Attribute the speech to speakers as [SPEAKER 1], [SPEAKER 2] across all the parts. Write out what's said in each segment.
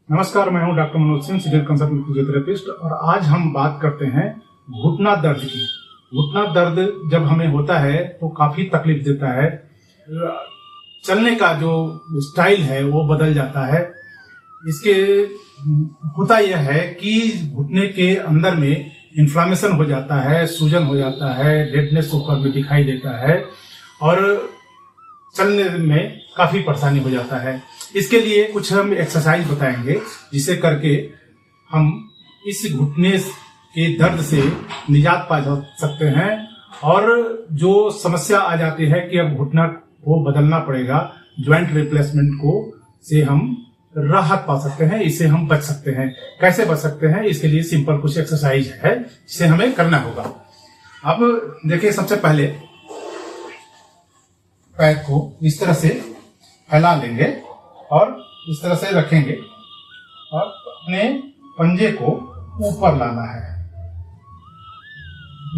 [SPEAKER 1] नमस्कार, मैं हूं doctor Manoj Singh, senior consultant physiotherapist. और आज हम बात करते हैं घुटना दर्द की। घुटना दर्द जब हमें होता है तो काफी तकलीफ देता है। चलने का जो स्टाइल है वो बदल जाता है। इसके होता यह है कि घुटने के अंदर में इन्फ्लामेशन हो जाता है, सूजन हो जाता है, रेडनेस ऊपर में दिखाई देता है और चलने में काफी परेशानी हो जाता है। इसके लिए कुछ हम एक्सरसाइज बताएंगे जिसे करके हम इस घुटने के दर्द से निजात पा सकते हैं। और जो समस्या आ जाती है कि अब घुटना को बदलना पड़ेगा, ज्वाइंट रिप्लेसमेंट को से हम राहत पा सकते हैं, इससे हम बच सकते हैं। कैसे बच सकते हैं, इसके लिए सिंपल कुछ एक्सरसाइज है जिसे हमें करना होगा। अब देखिए, सबसे पहले पैर को इस तरह से फैला लेंगे और इस तरह से रखेंगे और अपने पंजे को ऊपर लाना है।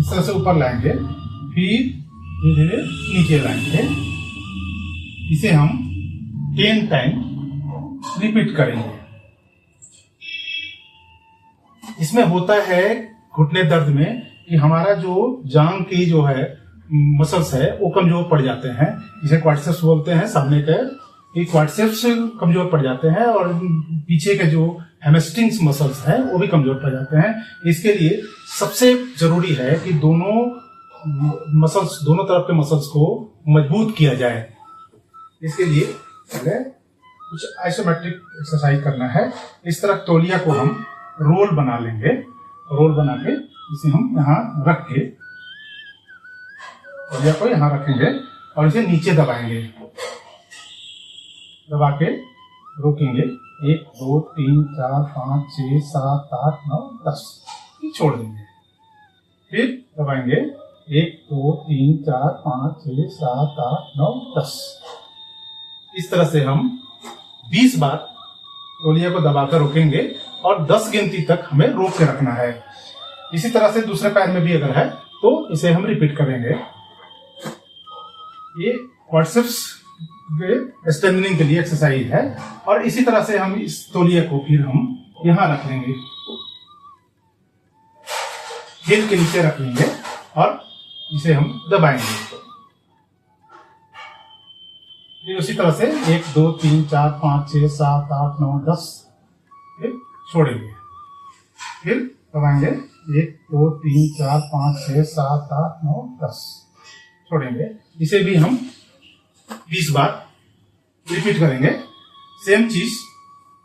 [SPEAKER 1] इस तरह से ऊपर लाएंगे, फिर धीरे धीरे नीचे लाएंगे। इसे हम 10 टाइम रिपीट करेंगे। इसमें होता है घुटने दर्द में कि हमारा जो जांघ की जो है मसल्स है वो कमजोर पड़ जाते हैं। इसे क्वाड्रिसेप्स बोलते हैं। सामने के क्वाड्रिसेप्स कमजोर पड़ जाते हैं और पीछे के जो हैमस्ट्रिंग्स मसल्स हैं वो भी कमजोर पड़ जाते हैं। इसके लिए सबसे जरूरी है कि दोनों तरफ के मसल्स को मजबूत किया जाए। इसके लिए पहले कुछ आइसोमेट्रिक एक्सरसाइज करना है। इस तरह तौलिया को हम रोल बना लेंगे। रोल बना के इसे हम यहाँ रख के तौलिया को यहाँ रखेंगे और इसे नीचे दबाएंगे। दबा के रोकेंगे। 1 2 3 4 5 6 7 8 9 10 छोड़ देंगे। फिर दबाएंगे 1 2 3 4 5 6 7 8 9 10। इस तरह से हम 20 बार तौलिया को दबाकर रोकेंगे और 10 गिनती तक हमें रोक के रखना है। इसी तरह से दूसरे पैर में भी अगर है तो इसे हम रिपीट करेंगे। ये क्वाड्रिसेप्स स्ट्रेंथनिंग के लिए एक्सरसाइज है। और इसी तरह से हम इस तौलिया को फिर हम यहां रख लेंगे, हिल के नीचे रख लेंगे और इसे हम दबाएंगे। फिर उसी तरह से 1 2 3 4 5 6 7 8 9 10 फिर छोड़ेंगे। फिर दबाएंगे 1 2 3 4 5 6 7 8 9 10 छोड़ेंगे। इसे भी हम 20 बार रिपीट करेंगे। सेम चीज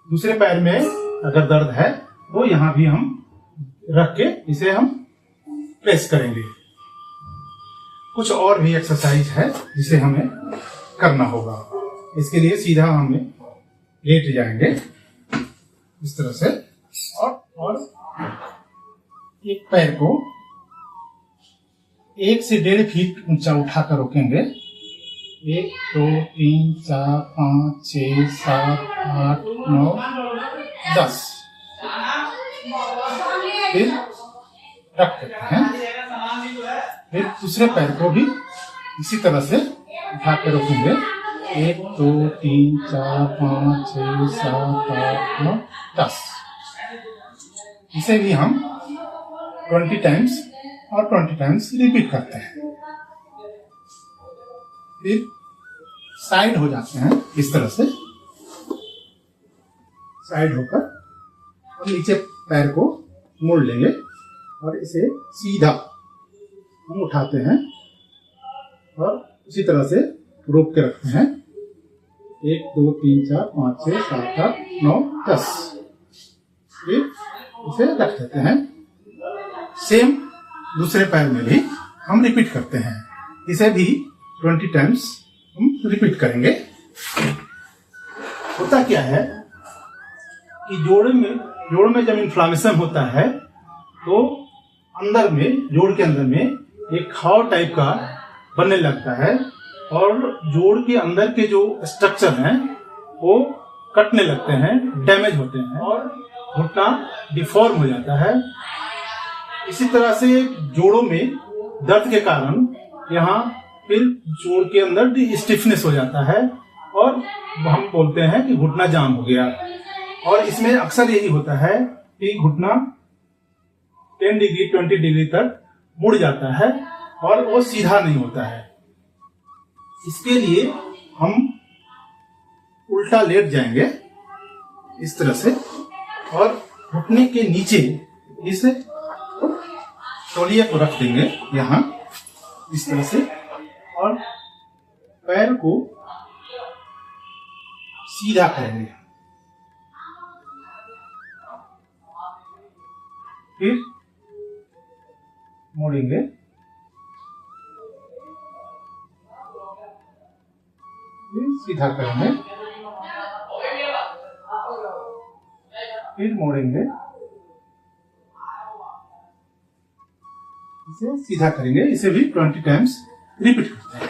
[SPEAKER 1] दूसरे पैर में अगर दर्द है तो यहां भी हम रख के इसे हम प्रेस करेंगे। कुछ और भी एक्सरसाइज है जिसे हमें करना होगा। इसके लिए सीधा हमें लेट जाएंगे इस तरह से और एक पैर को 1 से 1.5 फीट ऊंचा उठाकर रोकेंगे। 1 2 3 4 5 6 7 8 9 10 फिर रख देते हैं। फिर दूसरे पैर को भी इसी तरह से उठा के रोकेंगे। 1 2 3 4 5 6 7 8 9 10। इसे भी हम 20 टाइम्स और 20 टाइम्स रिपीट करते हैं। फिर साइड हो जाते हैं इस तरह से, साइड होकर और नीचे पैर को मोड़ लेंगे और इसे सीधा हम उठाते हैं और उसी तरह से रोक के रखते हैं। 1 2 3 4 5 6 7 8 9 10 फिर इसे रख देते हैं। सेम दूसरे पैर में भी हम रिपीट करते हैं। इसे भी 20 टाइम्स हम रिपीट करेंगे। होता क्या है कि जोड़ में जब इन्फ्लामेशन होता है तो अंदर में, जोड़ के अंदर में एक घाव टाइप का बनने लगता है और जोड़ के अंदर के जो स्ट्रक्चर हैं वो कटने लगते हैं, डैमेज होते हैं और घुटना डिफॉर्म हो जाता है। इसी तरह से जोड़ों में दर्द के कारण यहाँ फिर जोड़ के अंदर स्टिफनेस हो जाता है और हम बोलते हैं कि घुटना जाम हो गया। और इसमें अक्सर यही होता है कि घुटना 10 डिग्री 20 डिग्री तक मुड़ जाता है और वो सीधा नहीं होता है। इसके लिए हम उल्टा लेट जाएंगे इस तरह से और घुटने के नीचे इस तौलिए को रख देंगे यहाँ इस तरह से और पैर को सीधा करेंगे। फिर मोड़ेंगे, फिर सीधा करेंगे, फिर मोड़ेंगे, इसे सीधा करेंगे। इसे भी 20 टाइम्स रिपीट करते हैं।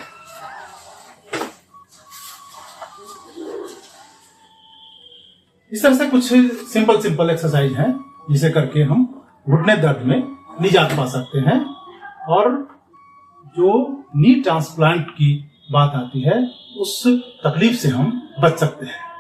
[SPEAKER 1] इस तरह से कुछ सिंपल एक्सरसाइज हैं जिसे करके हम घुटने दर्द में निजात पा सकते हैं। और जो नी ट्रांसप्लांट की बात आती है उस तकलीफ से हम बच सकते हैं।